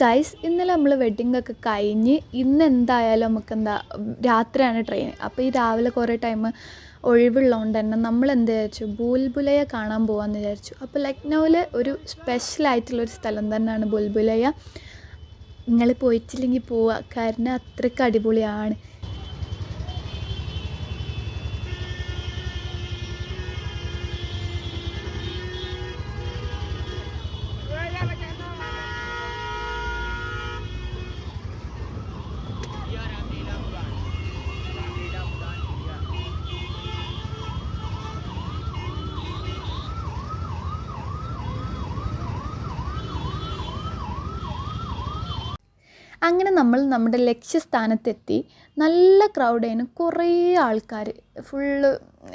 Guys, ഇന്നലെ നമ്മൾ വെഡ്ഡിങ്ങൊക്കെ കഴിഞ്ഞ് ഇന്ന് എന്തായാലും നമുക്കെന്താ രാത്രിയാണ് ട്രെയിൻ. അപ്പോൾ ഈ രാവിലെ കുറേ ടൈം ഒഴിവുള്ളതുകൊണ്ട് തന്നെ നമ്മൾ എന്ത് വിചാരിച്ചു, ബുൽബുലയ കാണാൻ പോകാമെന്ന് വിചാരിച്ചു. അപ്പോൾ ലക്നൗവിൽ ഒരു സ്പെഷ്യലായിട്ടുള്ളൊരു സ്ഥലം തന്നെയാണ് ബുൽബുലയ. നിങ്ങൾ പോയിട്ടില്ലെങ്കിൽ പോവുക, കാരണം അത്രയ്ക്ക് അടിപൊളിയാണ്. അങ്ങനെ നമ്മൾ നമ്മുടെ ലക്ഷ്യസ്ഥാനത്തെത്തി. നല്ല ക്രൗഡായിരുന്നു, കുറേ ആൾക്കാർ, ഫുള്ള്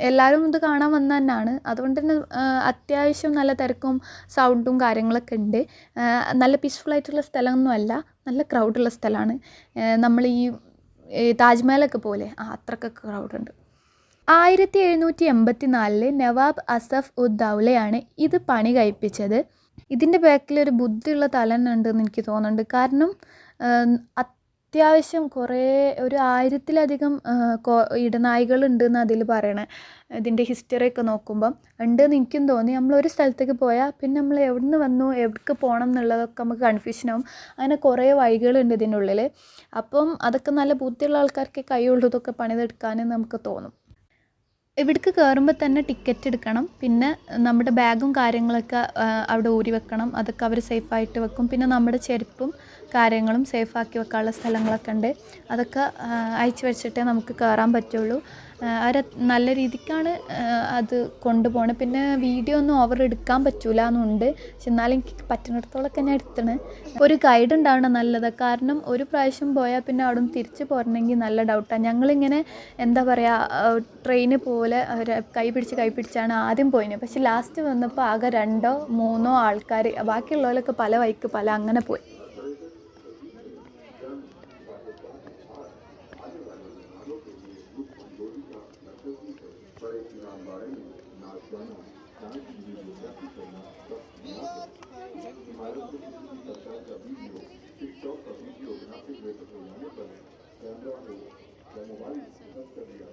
എല്ലാവരും ഇത് കാണാൻ വന്ന തന്നെയാണ്. അതുകൊണ്ട് തന്നെ അത്യാവശ്യം നല്ല തിരക്കും സൗണ്ടും കാര്യങ്ങളൊക്കെ ഉണ്ട്. നല്ല പീസ്ഫുള്ളായിട്ടുള്ള സ്ഥലമൊന്നുമല്ല, നല്ല ക്രൗഡുള്ള സ്ഥലമാണ്. നമ്മൾ ഈ താജ്മഹലൊക്കെ പോലെ അത്രക്കൊക്കെ ക്രൗഡുണ്ട്. 1784 നവാബ് അസഫ് ഉദ് ദൗലയാണ് ഇത് പണി കഴിപ്പിച്ചത്. ഇതിൻ്റെ ബാക്കിലൊരു ബുദ്ധിയുള്ള തലനുണ്ടെന്ന് എനിക്ക് തോന്നുന്നുണ്ട്. കാരണം അത്യാവശ്യം കുറേ ഒരു 1000-ലധികം ഇടനാഴികളുണ്ടെന്ന് അതിൽ പറയണേ. ഇതിൻ്റെ ഹിസ്റ്ററിയൊക്കെ നോക്കുമ്പം ഉണ്ടെന്ന് എനിക്കും തോന്നി. നമ്മളൊരു സ്ഥലത്തേക്ക് പോയാൽ പിന്നെ നമ്മൾ എവിടെ നിന്ന് വന്നു, എവിടേക്ക് പോകണം എന്നുള്ളതൊക്കെ നമുക്ക് കൺഫ്യൂഷനാവും. അങ്ങനെ കുറേ വഴികളുണ്ട് ഇതിനുള്ളിൽ. അപ്പം അതൊക്കെ നല്ല ബുദ്ധിയുള്ള ആൾക്കാർക്ക് കഴിയുള്ളതൊക്കെ പണിതെടുക്കാൻ നമുക്ക് തോന്നും. ഇവിടേക്ക് കയറുമ്പോൾ തന്നെ ടിക്കറ്റ് എടുക്കണം. പിന്നെ നമ്മുടെ ബാഗും കാര്യങ്ങളൊക്കെ അവിടെ ഊരി വെക്കണം. അതൊക്കെ അവർ സേഫായിട്ട് വെക്കും. പിന്നെ നമ്മുടെ ചെരുപ്പും കാര്യങ്ങളും സേഫാക്കി വെക്കാനുള്ള സ്ഥലങ്ങളൊക്കെ ഉണ്ട്. അതൊക്കെ അയച്ചു വെച്ചിട്ടേ നമുക്ക് കയറാൻ പറ്റുള്ളൂ. അവർ നല്ല രീതിക്കാണ് അത് കൊണ്ടുപോകണത്. പിന്നെ വീഡിയോ ഒന്നും ഓവർ എടുക്കാൻ പറ്റില്ല എന്നുണ്ട്. പക്ഷെ എന്നാലും എനിക്ക് പറ്റുന്നിടത്തോളമൊക്കെ ഞാൻ എടുത്തണ്. ഒരു ഗൈഡ് ഉണ്ടാവണം നല്ലത്. കാരണം ഒരു പ്രാവശ്യം പോയാൽ പിന്നെ അവിടെ നിന്ന് തിരിച്ച് പോരണമെങ്കിൽ നല്ല ഡൗട്ടാണ്. ഞങ്ങളിങ്ങനെ എന്താ പറയുക, ട്രെയിന് പോലെ കൈ പിടിച്ചാണ് ആദ്യം പോയിന്. പക്ഷെ ലാസ്റ്റ് വന്നപ്പോൾ ആകെ 2-3 ആൾക്കാർ, ബാക്കിയുള്ളവരൊക്കെ പല വഴിക്ക് പല അങ്ങനെ പോയി.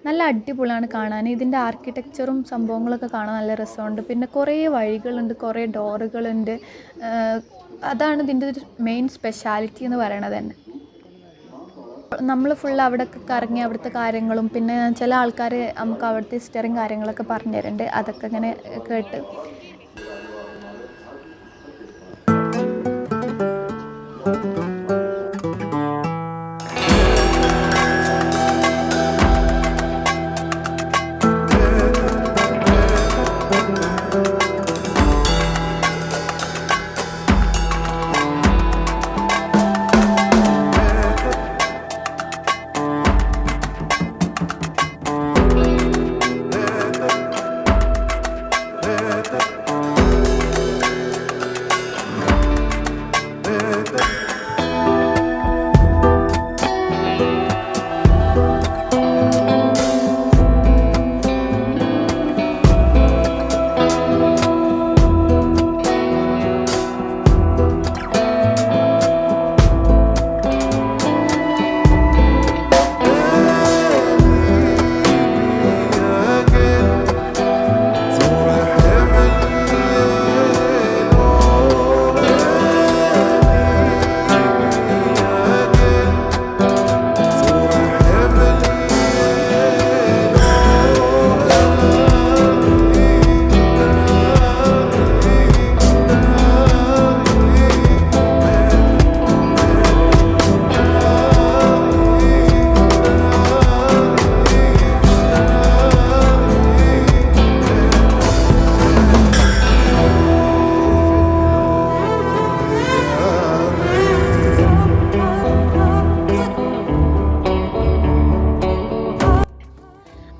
നല്ല അടിപൊളിയാണ് കാണാൻ. ഇതിൻ്റെ ആർക്കിടെക്ചറും സംഭവങ്ങളൊക്കെ കാണാൻ നല്ല രസമുണ്ട്. പിന്നെ കുറേ വഴികളുണ്ട്, കുറേ ഡോറുകളുണ്ട്. അതാണ് ഇതിൻ്റെ ഒരു മെയിൻ സ്പെഷ്യാലിറ്റി എന്ന് പറയണത് തന്നെ. നമ്മൾ ഫുൾ അവിടെയൊക്കെ കറങ്ങി അവിടുത്തെ കാര്യങ്ങളും പിന്നെ ചില ആൾക്കാർ നമുക്ക് അവിടുത്തെ ഹിസ്റ്ററിയും കാര്യങ്ങളൊക്കെ പറഞ്ഞു തരുന്നുണ്ട്. അതൊക്കെ ഇങ്ങനെ കേട്ട്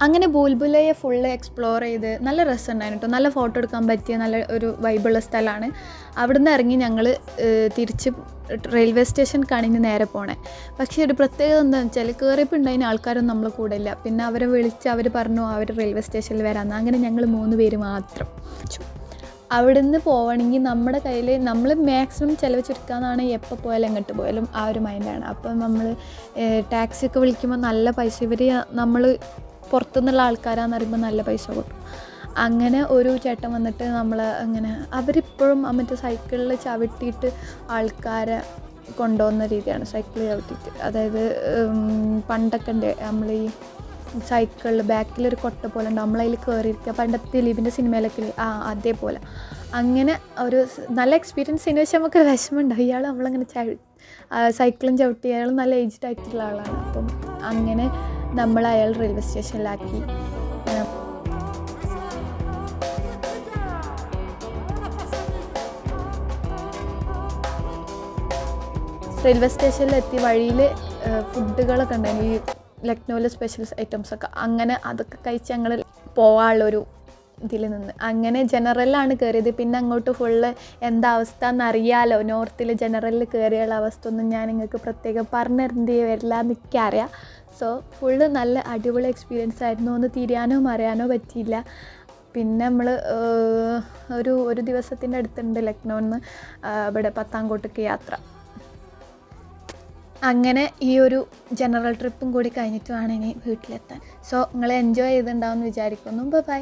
അങ്ങനെ ബുൽബുലയെ ഫുള്ള് എക്സ്പ്ലോർ ചെയ്ത് നല്ല രസമുണ്ടായിരുന്നു കേട്ടോ. നല്ല ഫോട്ടോ എടുക്കാൻ പറ്റിയ നല്ല ഒരു വൈബുള്ള സ്ഥലമാണ്. അവിടുന്ന് ഇറങ്ങി ഞങ്ങൾ തിരിച്ച് റെയിൽവേ സ്റ്റേഷൻ കഴിഞ്ഞ് നേരെ പോണേ. പക്ഷേ ഒരു പ്രത്യേകത എന്താണെന്ന് വെച്ചാൽ കയറിയപ്പോൾ ഉണ്ടായിരുന്ന ആൾക്കാരൊന്നും നമ്മളെ കൂടെ ഇല്ല. പിന്നെ അവരെ വിളിച്ച് അവർ പറഞ്ഞു അവർ റെയിൽവേ സ്റ്റേഷനിൽ വരാമെന്ന്. അങ്ങനെ ഞങ്ങൾ 3 പേര് മാത്രം. അവിടുന്ന് പോവണമെങ്കിൽ നമ്മുടെ കയ്യിൽ നമ്മൾ മാക്സിമം ചിലവ് ചുരുക്കാമെന്നാണ് എപ്പോൾ പോയാലും എങ്ങോട്ട് പോയാലും ആ ഒരു മൈൻഡാണ്. അപ്പം നമ്മൾ ടാക്സിയൊക്കെ വിളിക്കുമ്പോൾ നല്ല പൈസ, ഇവർ നമ്മൾ പുറത്തുനിന്നുള്ള ആൾക്കാരാന്ന് പറയുമ്പോൾ നല്ല പൈസ കൊടുക്കും. അങ്ങനെ ഒരു ചേട്ടൻ വന്നിട്ട് നമ്മൾ അങ്ങനെ അവരിപ്പോഴും മറ്റേ സൈക്കിളിൽ ചവിട്ടിയിട്ട് ആൾക്കാരെ കൊണ്ടുപോകുന്ന രീതിയാണ്, സൈക്കിൾ ചവിട്ടിയിട്ട്. അതായത് പണ്ടൊക്കെ ഉണ്ട് നമ്മൾ ഈ സൈക്കിളിൽ ബാക്കിലൊരു കൊട്ട പോലെ ഉണ്ട്, നമ്മളതിൽ കയറിയിരിക്കുക. പണ്ടത്തെ ദിലീപിൻ്റെ സിനിമയിലൊക്കെ അതേപോലെ. അങ്ങനെ ഒരു നല്ല എക്സ്പീരിയൻസ് ചെയ്യുന്ന വെച്ചാൽ നമുക്ക് വിഷമമുണ്ടാവും. ഇയാൾ നമ്മളങ്ങനെ സൈക്കിളും ചവിട്ടി, അയാൾ നല്ല ഏജ്ഡ് ആയിട്ടുള്ള ആളാണ്. അപ്പം അങ്ങനെ നമ്മൾ അയാൾ റെയിൽവേ സ്റ്റേഷനിലാക്കി. റെയിൽവേ സ്റ്റേഷനിലെത്തി വഴിയിൽ ഫുഡുകളൊക്കെ ഉണ്ടായിരുന്നു, ഈ ലക്നൗവിലെ സ്പെഷ്യൽ ഐറ്റംസൊക്കെ. അങ്ങനെ അതൊക്കെ കഴിച്ച് ഞങ്ങൾ പോകാനുള്ളൊരു ഇതിൽ നിന്ന് അങ്ങനെ ജനറലാണ് കയറിയത്. പിന്നെ അങ്ങോട്ട് ഫുള്ള് എന്താ അവസ്ഥ എന്നറിയാമല്ലോ, നോർത്തിൽ ജനറലിൽ കയറിയുള്ള അവസ്ഥ ഒന്നും ഞാൻ നിങ്ങൾക്ക് പ്രത്യേകം പറഞ്ഞിരേണ്ടി വരില്ല എനിക്കറിയാം. സോ ഫുള്ള് നല്ല അടിപൊളി എക്സ്പീരിയൻസ് ആയിരുന്നു. ഒന്ന് തിരിയാനോ മറിയാനോ പറ്റിയില്ല. പിന്നെ നമ്മൾ ഒരു ദിവസത്തിൻ്റെ അടുത്തുണ്ട് ലക്നൗവിൽ നിന്ന് ഇവിടെ പത്താൻകോട്ടേക്ക് യാത്ര. അങ്ങനെ ഈ ഒരു ജനറൽ ട്രിപ്പും കൂടി കഴിഞ്ഞിട്ട് വേണം ഇനി വീട്ടിലെത്താൻ. സോ നിങ്ങൾ എൻജോയ് ചെയ്തിട്ടുണ്ടാവുമെന്ന് വിചാരിക്കുന്നു. ബൈ.